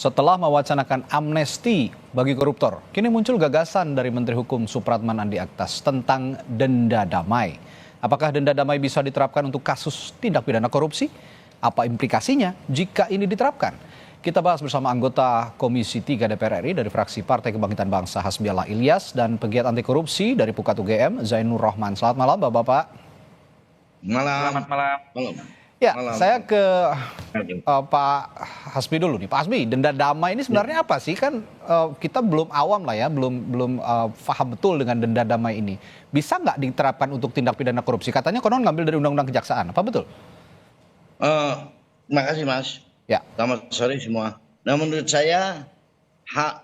Setelah mewacanakan amnesti bagi koruptor, kini muncul gagasan dari Menteri Hukum Supratman Andi Aktas tentang denda damai. Apakah denda damai bisa diterapkan untuk kasus tindak pidana korupsi? Apa implikasinya jika ini diterapkan? Kita bahas bersama anggota Komisi 3 DPR RI dari fraksi Partai Kebangkitan Bangsa Hasbiallah Ilyas dan pegiat anti korupsi dari Pukat UGM Zainur Rahman. Selamat malam Bapak-Bapak. Malam. Selamat malam. Ya, Malam. saya ke Pak Hasbi dulu nih. Pak Hasbi, denda damai ini sebenarnya apa sih? Kan kita belum awam lah ya, belum paham betul dengan denda damai ini. Bisa nggak diterapkan untuk tindak pidana korupsi? Katanya konon ngambil dari Undang-Undang Kejaksaan. Apa betul? Terima kasih Mas. Ya. Selamat sore semua. Nah menurut saya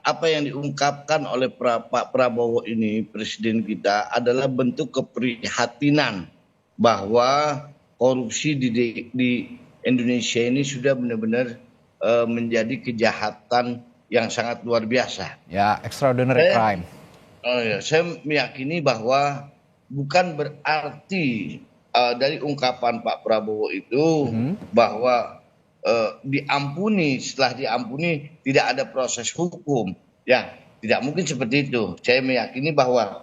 apa yang diungkapkan oleh Pak Prabowo ini, Presiden kita, adalah bentuk keprihatinan bahwa korupsi di Indonesia ini sudah benar-benar menjadi kejahatan yang sangat luar biasa. Ya, extraordinary crime. Saya meyakini bahwa bukan berarti dari ungkapan Pak Prabowo itu bahwa diampuni, setelah diampuni tidak ada proses hukum. Ya, tidak mungkin seperti itu. Saya meyakini bahwa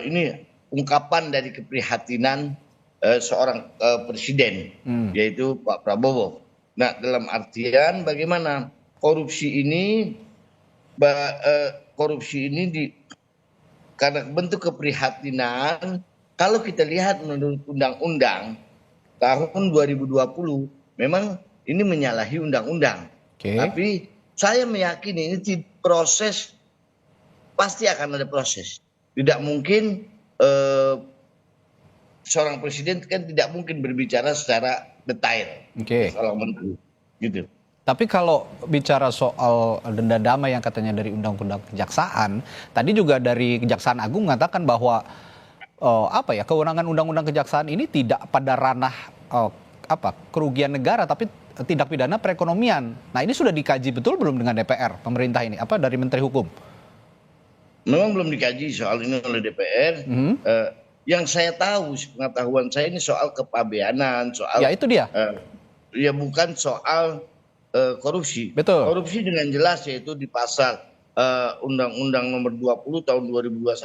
ini ungkapan dari keprihatinan seorang presiden, yaitu Pak Prabowo. Nah, dalam artian bagaimana korupsi ini karena bentuk keprihatinan. Kalau kita lihat menurut undang-undang tahun 2020, memang ini menyalahi undang-undang. Tapi saya meyakini ini proses, pasti akan ada proses. Tidak mungkin seorang presiden kan tidak mungkin berbicara secara detail. Seorang menteri, gitu. Tapi kalau bicara soal denda damai yang katanya dari Undang-Undang Kejaksaan, tadi juga dari Kejaksaan Agung mengatakan bahwa kewenangan Undang-Undang Kejaksaan ini tidak pada ranah kerugian negara, tapi tindak pidana perekonomian. Nah, ini sudah dikaji betul belum dengan DPR, pemerintah ini, dari Menteri Hukum? Memang belum dikaji soal ini oleh DPR. Yang saya tahu, pengetahuan saya ini soal kepabeanan, soal. Ya, itu dia. Ya, bukan soal korupsi. Betul. Korupsi dengan jelas yaitu di pasal Undang-Undang Nomor 20 Tahun 2021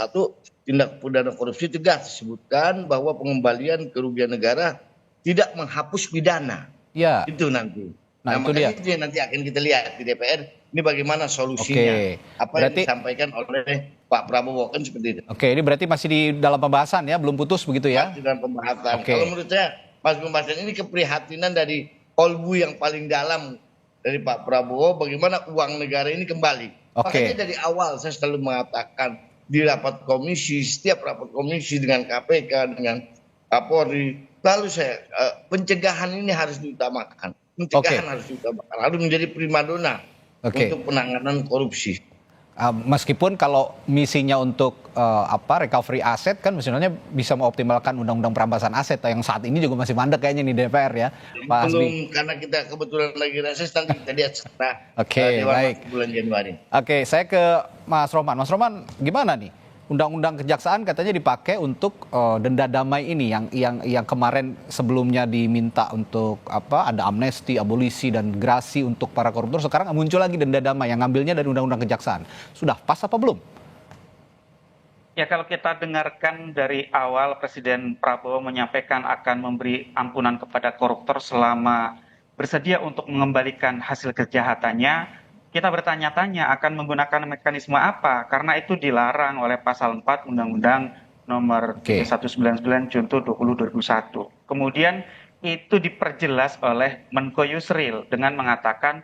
tindak pidana korupsi tegas disebutkan bahwa pengembalian kerugian negara tidak menghapus pidana. Ya. Itu nanti. Nah, itu dia. Itu yang nanti akan kita lihat di DPR. Ini bagaimana solusinya. Apa yang disampaikan oleh Pak Prabowo, kan seperti itu. Oke, ini berarti masih di dalam pembahasan ya, belum putus begitu ya? Masih dalam pembahasan. Kalau menurut saya, pas pembahasan ini keprihatinan dari kolbu yang paling dalam dari Pak Prabowo, bagaimana uang negara ini kembali. Makanya dari awal saya selalu mengatakan di rapat komisi, setiap rapat komisi dengan KPK, dengan Kapolri, lalu saya pencegahan ini harus diutamakan. Pencegahan harus diutamakan, harus menjadi primadona untuk penanganan korupsi. Meskipun kalau misinya untuk recovery aset kan misalnya bisa mengoptimalkan undang-undang perampasan aset yang saat ini juga masih mandek kayaknya nih DPR ya, Pak Hasbi. Belum, karena kita kebetulan lagi reses, nanti kita lihat setelah baik. bulan Januari. Saya ke Mas Roman. Mas Roman, gimana nih? Undang-undang Kejaksaan katanya dipakai untuk denda damai ini yang kemarin sebelumnya diminta untuk ada amnesti, abolisi dan grasi untuk para koruptor. Sekarang muncul lagi denda damai yang ngambilnya dari Undang-Undang Kejaksaan. Sudah pas apa belum? Ya, kalau kita dengarkan dari awal Presiden Prabowo menyampaikan akan memberi ampunan kepada koruptor selama bersedia untuk mengembalikan hasil kejahatannya, kita bertanya-tanya akan menggunakan mekanisme apa, karena itu dilarang oleh pasal 4 Undang-Undang Nomor 199 Junto 20 2001. Kemudian itu diperjelas oleh Menko Yusril dengan mengatakan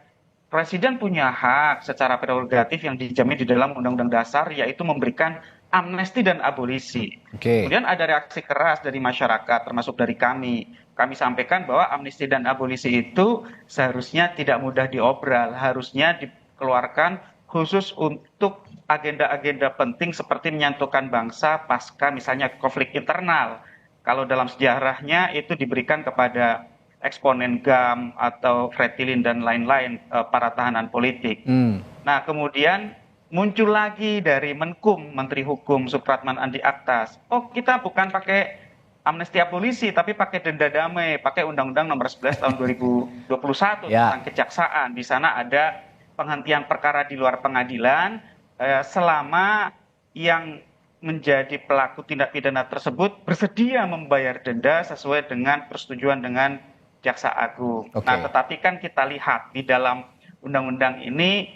Presiden punya hak secara prerogatif yang dijamin di dalam Undang-Undang Dasar, yaitu memberikan amnesti dan abolisi. Kemudian ada reaksi keras dari masyarakat, termasuk dari kami. Kami sampaikan bahwa amnesti dan abolisi itu seharusnya tidak mudah diobral, harusnya dikeluarkan khusus untuk agenda-agenda penting seperti menyatukan bangsa pasca misalnya konflik internal. Kalau dalam sejarahnya itu diberikan kepada eksponen GAM atau Fretilin dan lain-lain, para tahanan politik. Nah, kemudian muncul lagi dari Menkum, Menteri Hukum Supratman Andi Aktas. Kita bukan pakai amnesti abolisi, tapi pakai denda damai, pakai Undang-Undang Nomor 11 Tahun 2021 tentang kejaksaan. Di sana ada penghentian perkara di luar pengadilan selama yang menjadi pelaku tindak pidana tersebut bersedia membayar denda sesuai dengan persetujuan dengan Jaksa Agung. Oke. Nah, tetapi kan kita lihat di dalam undang-undang ini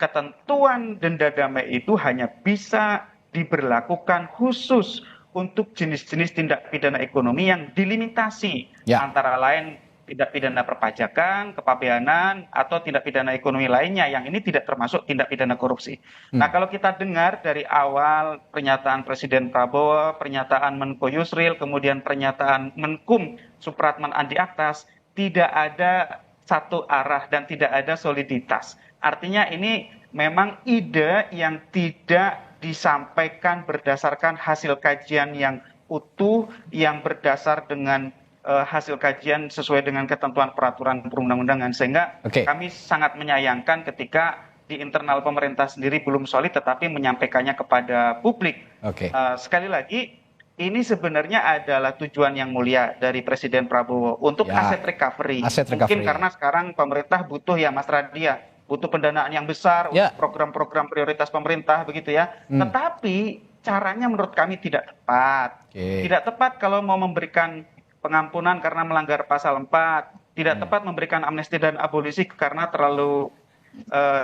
ketentuan denda damai itu hanya bisa diberlakukan khusus untuk jenis-jenis tindak pidana ekonomi yang dilimitasi, Ya. antara lain tindak pidana perpajakan, kepabeanan, atau tindak pidana ekonomi lainnya yang ini tidak termasuk tindak pidana korupsi. Nah, kalau kita dengar dari awal pernyataan Presiden Prabowo, pernyataan Menko Yusril, kemudian pernyataan Menkum Supratman Andi Aktas, tidak ada satu arah dan tidak ada soliditas. Artinya ini memang ide yang tidak disampaikan berdasarkan hasil kajian yang utuh, yang berdasar dengan hasil kajian sesuai dengan ketentuan peraturan perundang-undangan, sehingga Oke. kami sangat menyayangkan ketika di internal pemerintah sendiri belum solid tetapi menyampaikannya kepada publik. Oke. Sekali lagi, ini sebenarnya adalah tujuan yang mulia dari Presiden Prabowo untuk Ya. aset recovery. Aset Mungkin recovery. karena sekarang pemerintah butuh ya Mas Radia, butuh pendanaan yang besar Ya. untuk program-program prioritas pemerintah begitu ya. Tetapi caranya menurut kami tidak tepat. Oke. Tidak tepat kalau mau memberikan pengampunan karena melanggar pasal 4, tidak tepat memberikan amnesti dan abolisi karena terlalu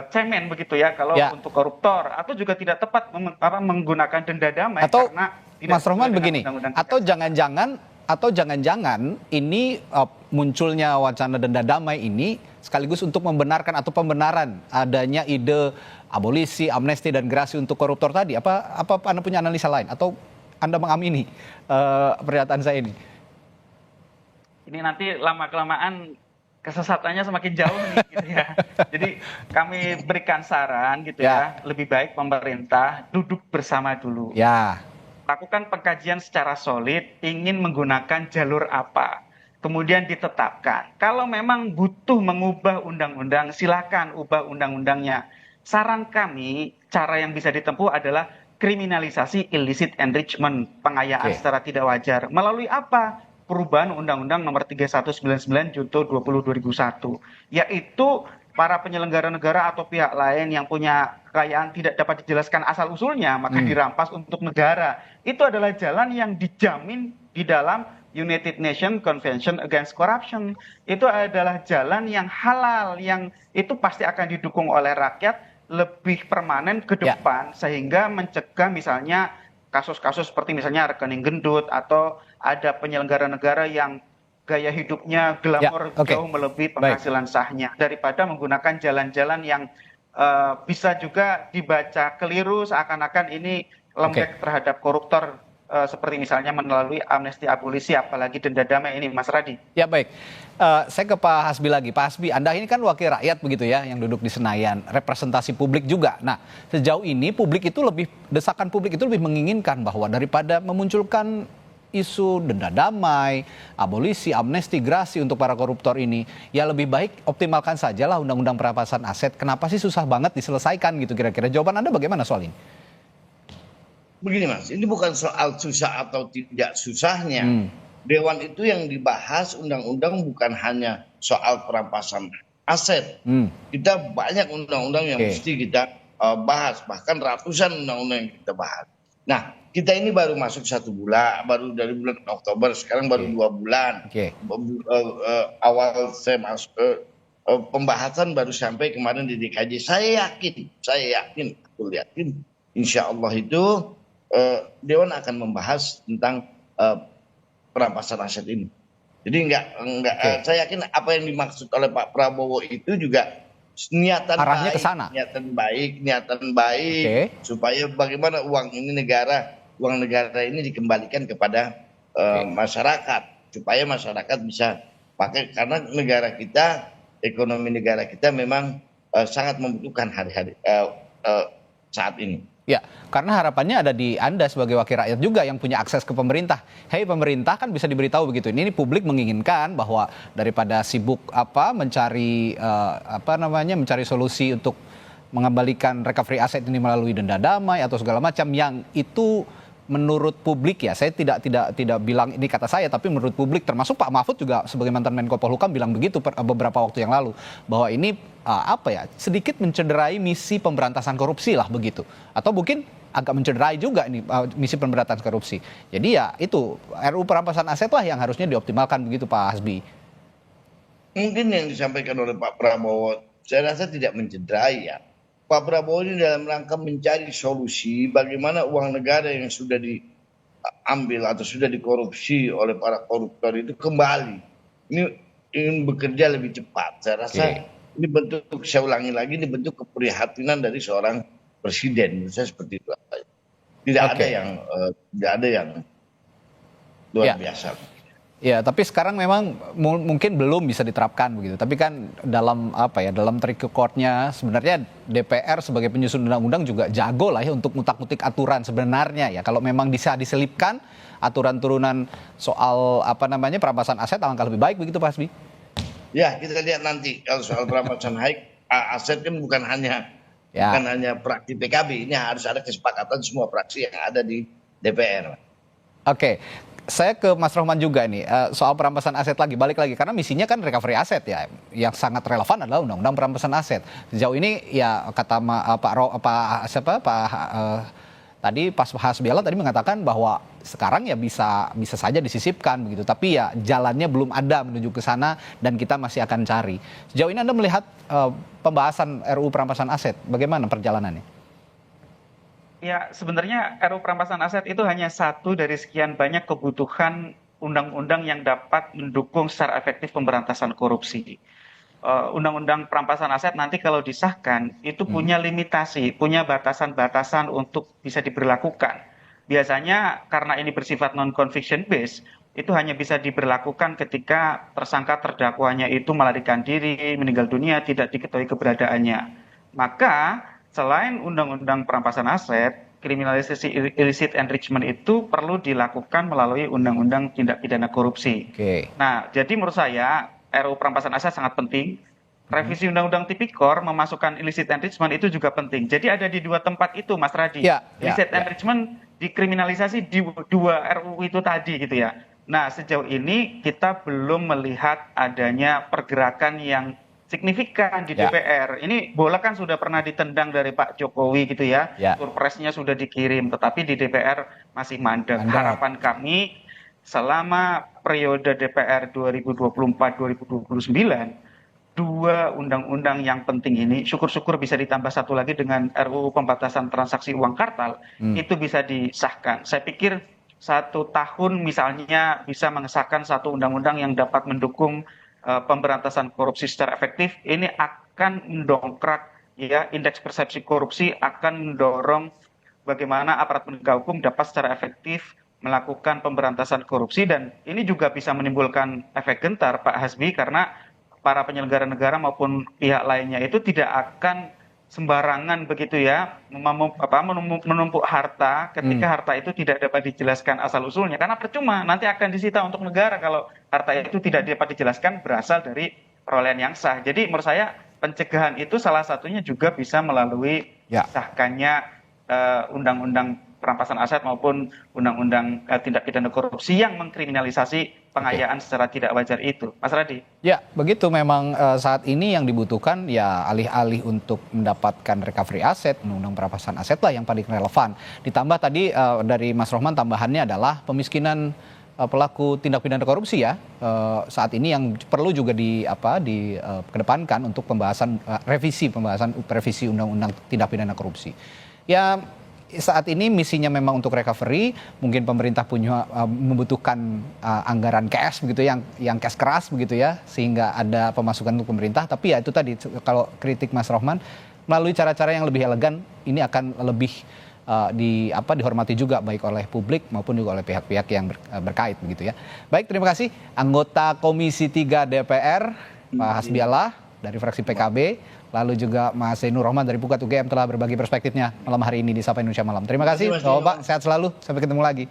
cemen begitu ya kalau Ya. untuk koruptor, atau juga tidak tepat menggunakan denda damai Atau karena tidak Mas Rohman sesuai dengan begini, undang-undang atau jangan-jangan ini munculnya wacana denda damai ini sekaligus untuk membenarkan atau pembenaran adanya ide abolisi, amnesti dan gerasi untuk koruptor tadi. Apa Anda punya analisa lain atau Anda mengamini pernyataan saya ini? ini nanti lama-kelamaan kesesatannya semakin jauh nih gitu ya. Jadi kami berikan saran gitu ya, lebih baik pemerintah duduk bersama dulu. Ya. Lakukan pengkajian secara solid, ingin menggunakan jalur apa, kemudian ditetapkan. Kalau memang butuh mengubah undang-undang, silakan ubah undang-undangnya. Saran kami, cara yang bisa ditempuh adalah kriminalisasi illicit enrichment, pengayaan secara tidak wajar. Melalui apa? Perubahan Undang-Undang Nomor 3199 Junto 20 2001, yaitu para penyelenggara negara atau pihak lain yang punya kekayaan tidak dapat dijelaskan asal usulnya maka dirampas untuk negara. Itu adalah jalan yang dijamin di dalam United Nations Convention Against Corruption. Itu adalah jalan yang halal, yang itu pasti akan didukung oleh rakyat lebih permanen ke depan, sehingga mencegah misalnya kasus-kasus seperti misalnya rekening gendut, atau ada penyelenggara negara yang gaya hidupnya glamor jauh melebihi penghasilan sahnya, daripada menggunakan jalan-jalan yang bisa juga dibaca keliru seakan-akan ini lembek terhadap koruptor, seperti misalnya melalui amnesti abolisi, apalagi denda damai ini, Mas Radi. Ya baik, saya ke Pak Hasbi lagi. Pak Hasbi, Anda ini kan wakil rakyat begitu ya, yang duduk di Senayan, representasi publik juga. Nah, sejauh ini desakan publik itu lebih menginginkan bahwa daripada memunculkan isu denda damai, abolisi, amnesti, gerasi untuk para koruptor ini, ya lebih baik optimalkan sajalah undang-undang perampasan aset. Kenapa sih susah banget diselesaikan gitu kira-kira? Jawaban Anda bagaimana soal ini? Begini Mas, ini bukan soal susah atau tidak susahnya. Dewan itu yang dibahas undang-undang bukan hanya soal perampasan aset. Kita banyak undang-undang yang mesti kita bahas, bahkan ratusan undang-undang yang kita bahas. Nah, kita ini baru masuk 1 bulan, baru dari bulan Oktober, sekarang baru 2 bulan. Awal saya masuk pembahasan baru sampai kemarin di DKJ. Saya yakin, betul yakin, insya Allah itu Dewan akan membahas tentang perampasan aset ini. Jadi saya yakin apa yang dimaksud oleh Pak Prabowo itu juga niatan arahnya baik, ke sana. niatan baik supaya bagaimana uang negara ini dikembalikan kepada masyarakat, supaya masyarakat bisa pakai, karena negara kita, ekonomi negara kita memang sangat membutuhkan hari-hari saat ini. Ya, karena harapannya ada di Anda sebagai wakil rakyat juga yang punya akses ke pemerintah. Hei pemerintah, kan bisa diberitahu begitu. Ini publik menginginkan bahwa daripada sibuk mencari mencari solusi untuk mengembalikan recovery aset ini melalui denda damai atau segala macam yang itu menurut publik ya, saya tidak bilang ini kata saya, tapi menurut publik termasuk Pak Mahfud juga sebagai mantan Menko Polhukam bilang begitu beberapa waktu yang lalu, bahwa ini sedikit mencederai misi pemberantasan korupsi lah begitu, atau mungkin agak mencederai juga ini misi pemberantasan korupsi. Jadi ya itu RUU perampasan aset lah yang harusnya dioptimalkan begitu Pak Hasbi. Mungkin yang disampaikan oleh Pak Prabowo saya rasa tidak mencederai ya. Pak Prabowo ini dalam rangka mencari solusi bagaimana uang negara yang sudah diambil atau sudah dikorupsi oleh para koruptor itu kembali. Ini ingin bekerja lebih cepat. Saya rasa ini bentuk, saya ulangi lagi, ini bentuk keprihatinan dari seorang presiden. Saya seperti itu. Tidak ada yang luar biasa. Ya, tapi sekarang memang mungkin belum bisa diterapkan begitu. Tapi kan dalam track recordnya sebenarnya DPR sebagai penyusun undang-undang juga jago lah ya untuk ngutak-ngutik aturan sebenarnya ya. Kalau memang bisa diselipkan aturan turunan soal perampasan aset, alangkah lebih baik begitu Pak Hasbi. Ya, kita lihat nanti kalau soal perampasan aset kan bukan hanya fraksi PKB, ini harus ada kesepakatan semua fraksi yang ada di DPR. Oke. Saya ke Mas Rohman juga nih, soal perampasan aset balik lagi, karena misinya kan recovery aset ya, yang sangat relevan adalah undang-undang perampasan aset. Sejauh ini ya kata tadi Pak Hasbiala tadi mengatakan bahwa sekarang ya bisa saja disisipkan begitu, tapi ya jalannya belum ada menuju ke sana dan kita masih akan cari. Sejauh ini Anda melihat pembahasan RUU perampasan aset, bagaimana perjalanannya? Ya, sebenarnya RUU perampasan aset itu hanya satu dari sekian banyak kebutuhan undang-undang yang dapat mendukung secara efektif pemberantasan korupsi. Undang-undang perampasan aset nanti kalau disahkan itu punya limitasi, punya batasan-batasan untuk bisa diberlakukan. Biasanya karena ini bersifat non-conviction based, itu hanya bisa diberlakukan ketika tersangka terdakwanya itu melarikan diri, meninggal dunia, tidak diketahui keberadaannya. Maka selain undang-undang perampasan aset, kriminalisasi illicit enrichment itu perlu dilakukan melalui undang-undang tindak pidana korupsi. Nah, jadi menurut saya RUU perampasan aset sangat penting. Revisi undang-undang tipikor memasukkan illicit enrichment itu juga penting. Jadi ada di dua tempat itu, Mas Radi. Illicit enrichment dikriminalisasi di dua RUU itu tadi gitu ya. Nah, sejauh ini kita belum melihat adanya pergerakan yang signifikan di DPR. Ini bola kan sudah pernah ditendang dari Pak Jokowi gitu ya. Surpresnya sudah dikirim, tetapi di DPR masih mandek. Harapan kami selama periode DPR 2024-2029, dua undang-undang yang penting ini, syukur-syukur bisa ditambah satu lagi dengan RUU pembatasan transaksi uang kartal, itu bisa disahkan. Saya pikir 1 tahun misalnya bisa mengesahkan satu undang-undang yang dapat mendukung pemberantasan korupsi secara efektif. Ini akan mendongkrak ya indeks persepsi korupsi, akan mendorong bagaimana aparat penegak hukum dapat secara efektif melakukan pemberantasan korupsi, dan ini juga bisa menimbulkan efek gentar Pak Hasbi, karena para penyelenggara negara maupun pihak lainnya itu tidak akan sembarangan begitu ya menumpuk harta ketika harta itu tidak dapat dijelaskan asal usulnya, karena percuma nanti akan disita untuk negara kalau harta itu tidak dapat dijelaskan berasal dari perolehan yang sah. Jadi menurut saya pencegahan itu salah satunya juga bisa melalui sahkannya undang-undang perampasan aset maupun undang-undang tindak pidana korupsi yang mengkriminalisasi pengayaan secara tidak wajar itu. Mas Radi. Ya, begitu memang saat ini yang dibutuhkan ya alih-alih untuk mendapatkan recovery aset, undang-undang perampasan aset lah yang paling relevan. Ditambah tadi dari Mas Rohman tambahannya adalah pemiskinan pelaku tindak pidana korupsi ya. Saat ini yang perlu juga dikedepankan untuk pembahasan revisi undang-undang tindak pidana korupsi. Ya, saat ini misinya memang untuk recovery, mungkin pemerintah membutuhkan anggaran cash begitu yang cash keras begitu ya, sehingga ada pemasukan untuk pemerintah. Tapi ya itu tadi, kalau kritik Mas Rohman, melalui cara-cara yang lebih elegan ini akan lebih dihormati juga baik oleh publik maupun juga oleh pihak-pihak yang berkait begitu ya. Baik, terima kasih anggota Komisi 3 DPR Pak Hasbiala dari fraksi PKB, lalu juga Mas Zainur Rohman dari Pukat UGM telah berbagi perspektifnya malam hari ini di Sapa Indonesia Malam. Terima kasih Bapak, sehat selalu, sampai ketemu lagi.